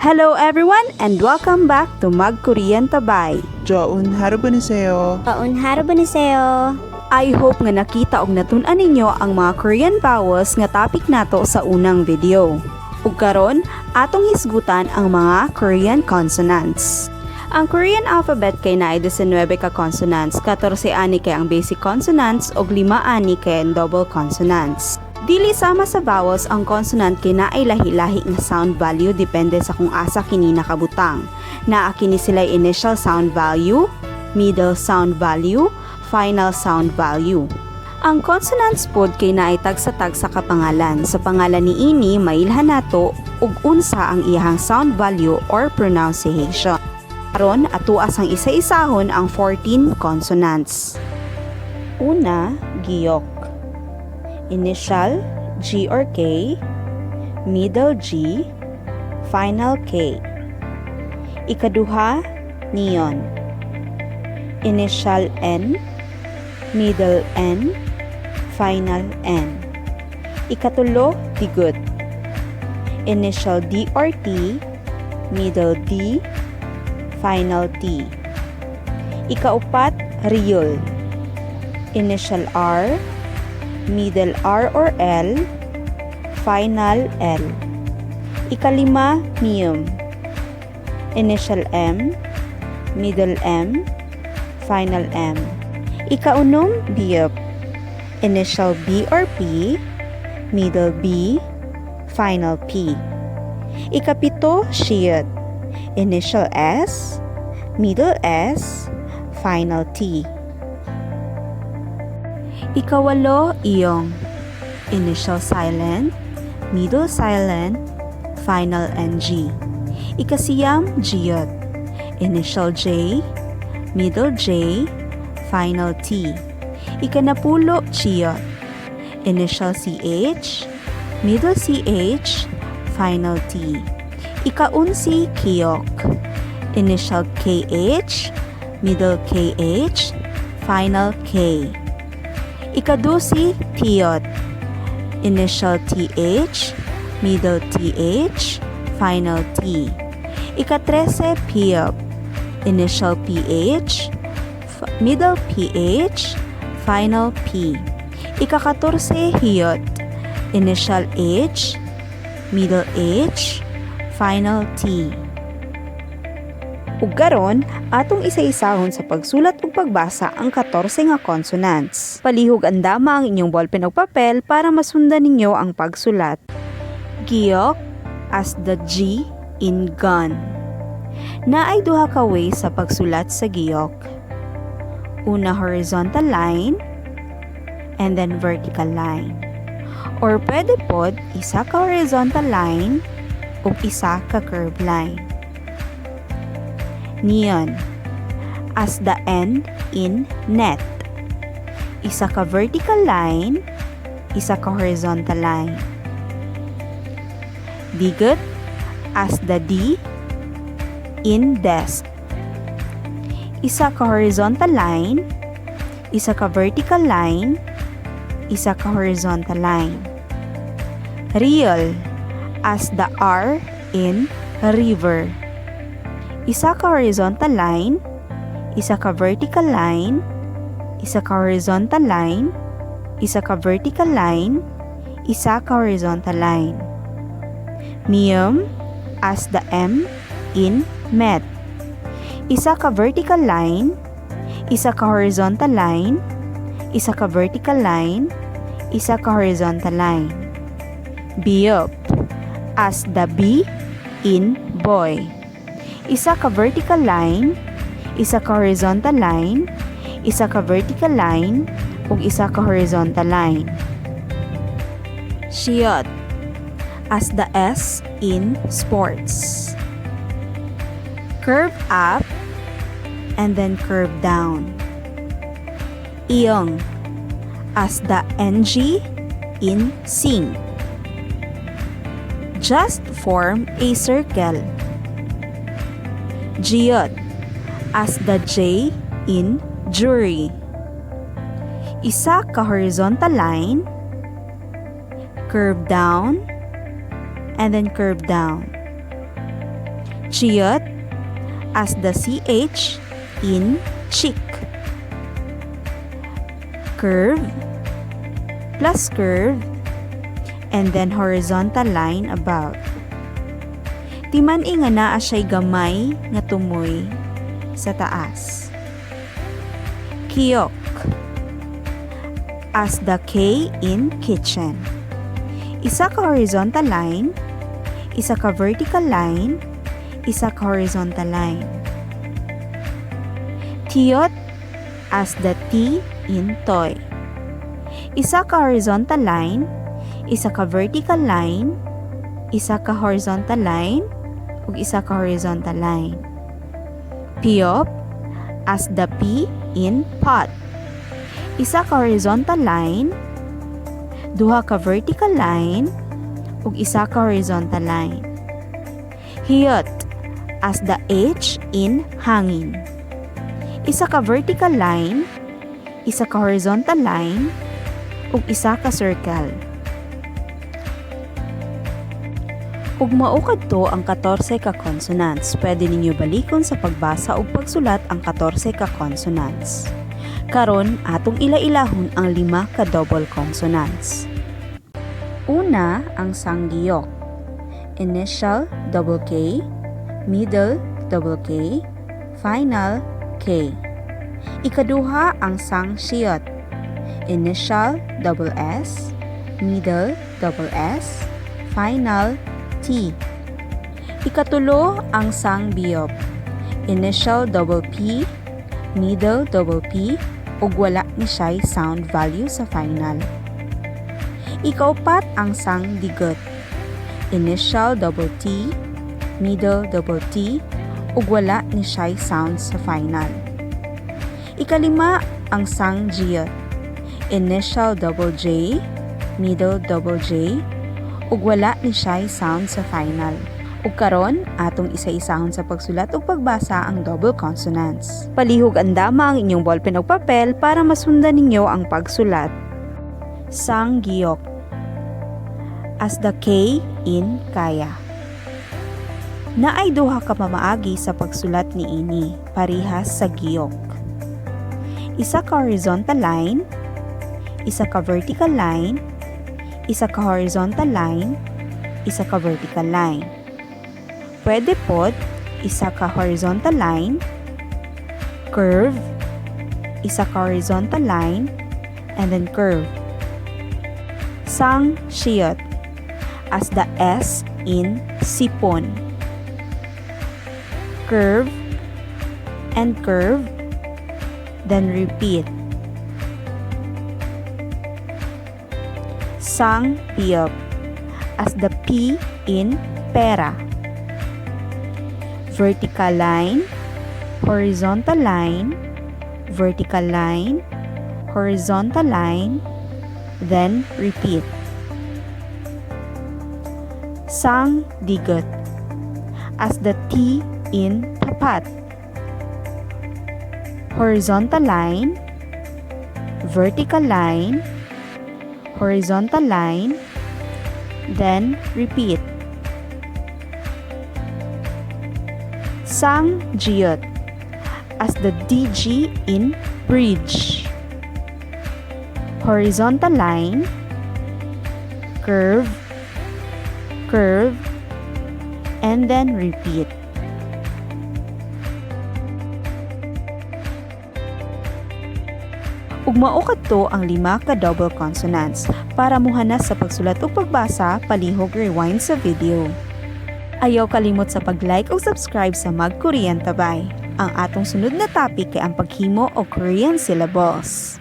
Hello everyone and welcome back to Mag-Korean Tabay. 좋은 하루 보내세요. Kaun haro ba ni sayo? I hope nga nakita og natun-an ninyo ang mga Korean vowels nga topic nato sa unang video. Ug karon, atong hisgutan ang mga Korean consonants. Ang Korean alphabet kay naay 19 ka consonants, 14 ani kay ang basic consonants ug 5 ani kay ang double consonants. Dili sama sa vowels ang consonant kay naay lahi-lahi nga sound value depende sa kung asa kini nakabutang. Naa kini sila initial sound value, middle sound value, final sound value. Ang consonants pod kay naay tagsa-tag sa kapangalan. Sa pangalan ni ini mailhan nato ug unsa ang iyang sound value or pronunciation. Karon atuas ang isa-isahon ang 14 consonants. Una, giyok. Initial, G or K, middle G, final K. Ikaduha, neon. Initial N, middle N, final N. Ikatulo, digut. Initial D or T, middle D, final T. Ikaupat, real. Initial R, middle R or L, final L. Ikalima, mium. Initial M, middle M, final M. Ikaunom, biop. Initial B or P, middle B, final P. Ikapito, shiyot. Initial S, middle S, final T. Ikawalo, iyong. Initial silent, middle silent, final NG. Ikasiyam, jiyot. Initial J, middle J, final T. Ikanapulo, chiyot. Initial CH, middle CH, final T. Ikaunsi, kiyok. Initial KH, middle KH, final K. Ikadusi, tiyot. Initial TH, middle TH, final T. Ikatrese, piyop. Initial PH, middle PH, final P. Ikakatorse, hiyot. Initial H, middle H, final T. Ug karon, atong isa-isahon sa pagsulat ug pagbasa ang 14 nga consonants. Palihog andama ang inyong ballpen ug papel para masundan ninyo ang pagsulat. Giyok as the G in gun. Naay duha ka ways sa pagsulat sa giyok. Una, horizontal line and then vertical line. Or pwede pod isa ka horizontal line ug isa ka curved line. Neon as the end in net. Isa ka vertical line, isa ka horizontal line. Digut as the D in desk. Isa ka horizontal line, isa ka vertical line, isa ka horizontal line. Real as the R in river. Isa ka horizontal line, isa ka vertical line, isa ka horizontal line, isa ka vertical line, isa ka horizontal line. Mium as the M in met. Isa ka vertical line, isa ka horizontal line, isa ka vertical line, isa ka horizontal line. Biop as the B in boy. Isa ka vertical line, isa ka horizontal line, isa ka vertical line, ug isa ka horizontal line. Shiyot as the S in sports. Curve up and then curve down. Iyong as the NG in sing. Just form a circle. Jiyot as the J in jury. Isa ka horizontal line, curve down, and then curve down. Chiyot as the CH in chick. Curve plus curve and then horizontal line about. Timan nga naa siya'y gamay nga tumoy sa taas. Kiyok as the K in kitchen. Isa ka horizontal line, isa ka vertical line, isa ka horizontal line. Tiyot as the T in toy. Isa ka horizontal line, isa ka vertical line, isa ka horizontal line, ug isa ka horizontal line. Piyop as the P in pot. Isa ka horizontal line, duha ka vertical line, ug isa ka horizontal line. Hiyot as the H in hangin. Isa ka vertical line, isa ka horizontal line, ug isa ka circle. Ug maukad to ang 14 ka consonants. Pwede ninyo balikon sa pagbasa ug pagsulat ang 14 ka consonants. Karon atong ila-ilahon ang 5 ka double consonants. Una, ang sanggiyok. Initial double K, middle double K, final K. Ikaduha, ang sangshiyot. Initial double S, middle double S, final T. Ikatulo, ang sangbiyop. Initial double P, middle double P, ug wala ni siya'y sound value sa final. Ikaupat, ang sangdigot. Initial double T, middle double T, ug wala ni siya'y sound sa final. Ikalima, ang sangjiyot. Initial double J, middle double J, ug wala ni siya'y sound sa final. Ug karon atong isa-isahon sa pagsulat ug pagbasa ang double consonants. Palihog andama ang inyong ballpen ug papel para masundan ninyo ang pagsulat. Sanggiyok as the K in kaya. Naay duha ka pamaagi sa pagsulat niini, parihas sa giyok. Isa ka horizontal line, isa ka vertical line, isa ka horizontal line, isa ka vertical line. Pwede pod, isa ka horizontal line, curve, isa ka horizontal line, and then curve. Sangshiyot as the S in sipon. Curve and curve, then repeat. Sangbiyop as the P in pera. Vertical line, horizontal line, vertical line, horizontal line, then repeat. Sangdigot as the T in tapat. Horizontal line, vertical line, horizontal line, then repeat. Sangjiyot as the DG in bridge. Horizontal line, curve, curve, and then repeat. Ug maukad to ang 5 ka double consonants. Para muhanas sa pagsulat ug pagbasa, palihog rewind sa video. Ayaw kalimot sa pag-like o subscribe sa Mag Korean Tabay. Ang atong sunod na topic ay ang paghimo o Korean syllables.